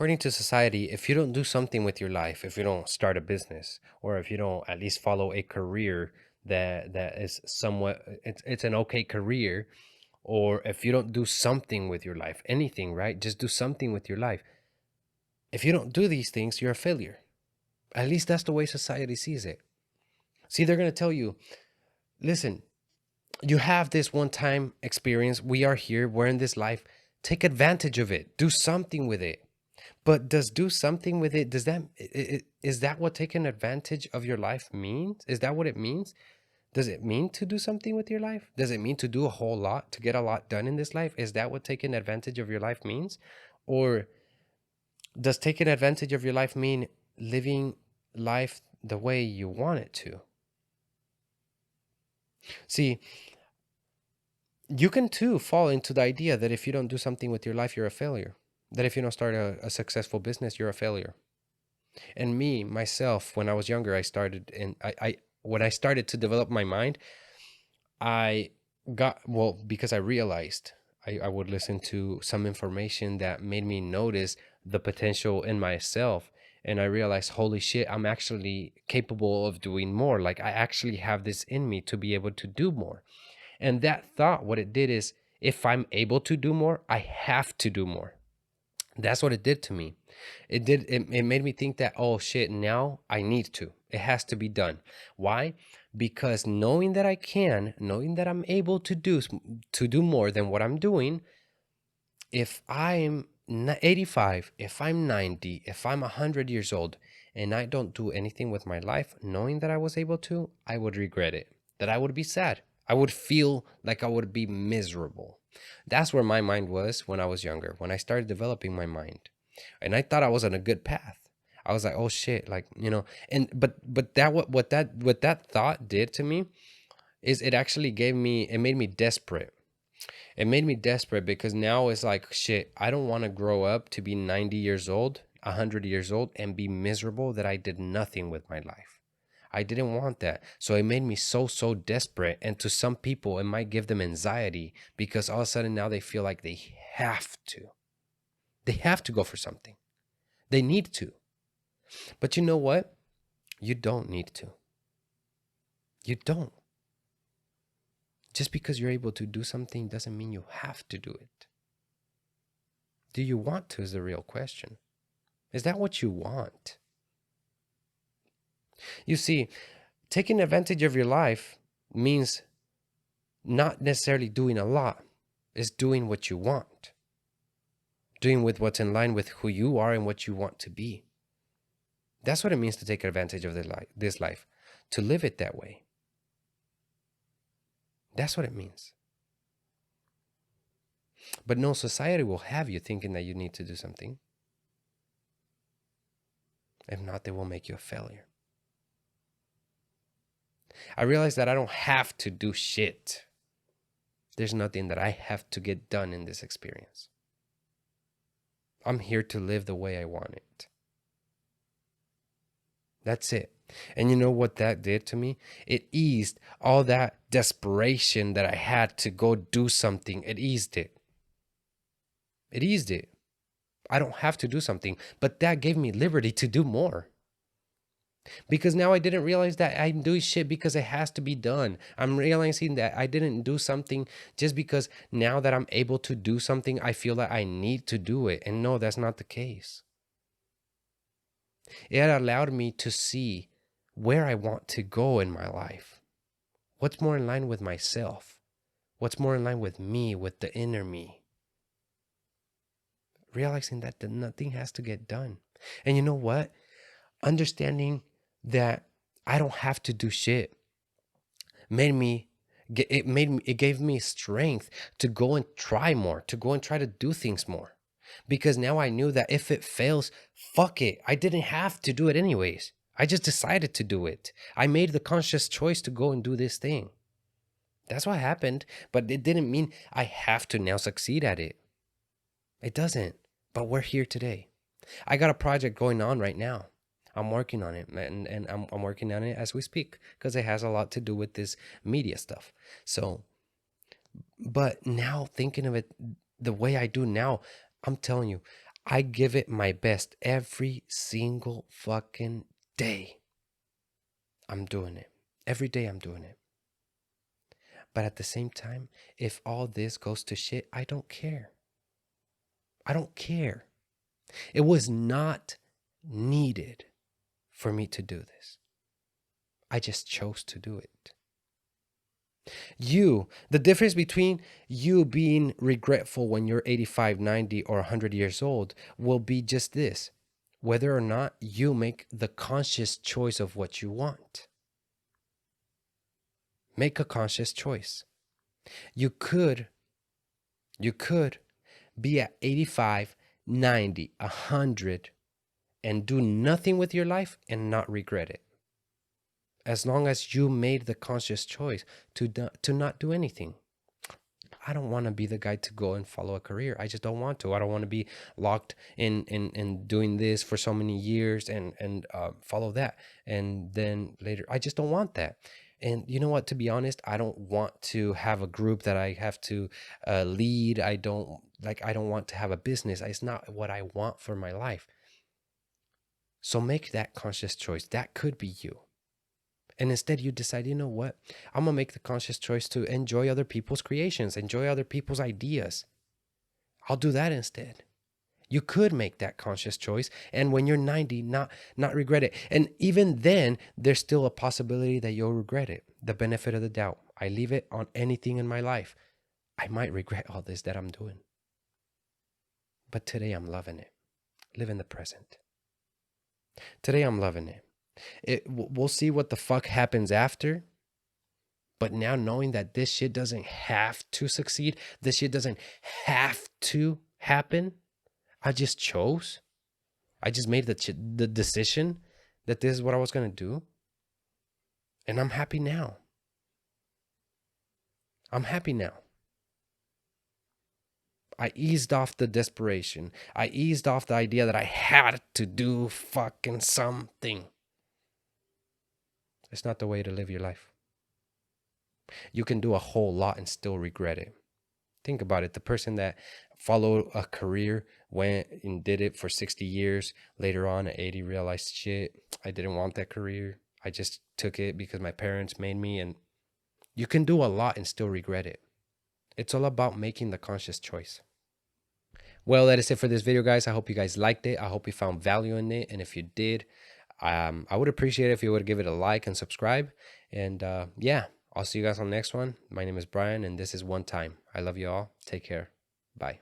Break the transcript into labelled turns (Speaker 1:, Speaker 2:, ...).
Speaker 1: according to society, if you don't do something with your life, if you don't start a business, or if you don't at least follow a career that is somewhat, it's an okay career, or if you don't do something with your life, anything, right? Just do something with your life. If you don't do these things, you're a failure. At least that's the way society sees it. See, they're going to tell you, listen, you have this one time experience. We are here. We're in this life. Take advantage of it. Do something with it. But does do something with it, is that what taking advantage of your life means? Is that what it means? Does it mean to do something with your life? Does it mean to do a whole lot, to get a lot done in this life? Is that what taking advantage of your life means? Or does taking advantage of your life mean living life the way you want it to? See, you can too fall into the idea that if you don't do something with your life, you're a failure. That if you don't start a successful business, you're a failure. And me, myself, when I was younger, when I started to develop my mind, because I realized I would listen to some information that made me notice the potential in myself. And I realized, holy shit, I'm actually capable of doing more. Like, I actually have this in me to be able to do more. And that thought, what it did is, if I'm able to do more, I have to do more. That's what it did to me. It made me think that, oh shit, now I need to. It has to be done. Why? Because knowing that I can, knowing that I'm able to do more than what I'm doing, if I'm 85, if I'm 90, if I'm 100 years old, and I don't do anything with my life, knowing that I was able to, I would regret it. That I would be sad. I would feel like I would be miserable. That's where my mind was when I was younger, when I started developing my mind. And I thought I was on a good path. I was like, oh shit, like, but that what that thought did to me is it made me desperate. It made me desperate because now it's like, shit, I don't want to grow up to be 90 years old, 100 years old, and be miserable that I did nothing with my life. I didn't want that. So it made me so desperate. And to some people, it might give them anxiety because all of a sudden now they feel like they have to. They have to go for something. They need to. But you know what? You don't need to. You don't. Just because you're able to do something doesn't mean you have to do it. Do you want to is the real question. Is that what you want? You see, taking advantage of your life means not necessarily doing a lot. It's doing what you want. Doing with what's in line with who you are and what you want to be. That's what it means to take advantage of this life. To live it that way. That's what it means. But no, society will have you thinking that you need to do something. If not, they will make you a failure. I realize that I don't have to do shit. There's nothing that I have to get done in this experience. I'm here to live the way I want it. That's it. And you know what that did to me? It eased all that desperation that I had to go do something. It eased it. It eased it. I don't have to do something, but that gave me liberty to do more. Because now I didn't realize that I'm doing shit because it has to be done. I'm realizing that I didn't do something just because now that I'm able to do something, I feel that I need to do it. And no, that's not the case. It allowed me to see where I want to go in my life. What's more in line with myself? What's more in line with me, with the inner me? Realizing that nothing has to get done. And you know what? Understanding that I don't have to do shit it gave me strength to go and try more, to go and try to do things more. Because now I knew that if it fails, fuck it. I didn't have to do it anyways. I just decided to do it. I made the conscious choice to go and do this thing. That's what happened, but it didn't mean I have to now succeed at it. It doesn't, but we're here today. I got a project going on right now. I'm working on it, and I'm working on it as we speak because it has a lot to do with this media stuff. So, but now thinking of it the way I do now, I'm telling you, I give it my best every single fucking day. I'm doing it. Every day I'm doing it. But at the same time, if all this goes to shit, I don't care. I don't care. It was not needed for me to do this. I just chose to do it. The difference between you being regretful when you're 85, 90, or 100 years old will be just this: whether or not you make the conscious choice of what you want. Make a conscious choice. You could be at 85, 90, 100 and do nothing with your life and not regret it. As long as you made the conscious choice to not do anything. I don't want to be the guy to go and follow a career. I just don't want to. I don't want to be locked in doing this for so many years and follow that. And then later, I just don't want that. And you know what? To be honest, I don't want to have a group that I have to lead. I don't want to have a business. It's not what I want for my life. So make that conscious choice. That could be you. And instead you decide, you know what? I'm going to make the conscious choice to enjoy other people's creations, enjoy other people's ideas. I'll do that instead. You could make that conscious choice. And when you're 90, not regret it. And even then, there's still a possibility that you'll regret it. The benefit of the doubt. I leave it on anything in my life. I might regret all this that I'm doing. But today I'm loving it. Live in the present. Today I'm loving it. We'll see what the fuck happens after. But now knowing that this shit doesn't have to succeed, this shit doesn't have to happen, I just chose. I just made the decision that this is what I was going to do. And I'm happy now. I'm happy now. I eased off the desperation. I eased off the idea that I had to do fucking something. It's not the way to live your life. You can do a whole lot and still regret it. Think about it. The person that followed a career, went and did it for 60 years, later on at 80 realized, shit, I didn't want that career. I just took it because my parents made me. And you can do a lot and still regret it. It's all about making the conscious choice. Well, that is it for this video, guys. I hope you guys liked it. I hope you found value in it. And if you did, I would appreciate it if you would give it a like and subscribe. And yeah, I'll see you guys on the next one. My name is Bryan, and this is One Time. I love you all. Take care. Bye.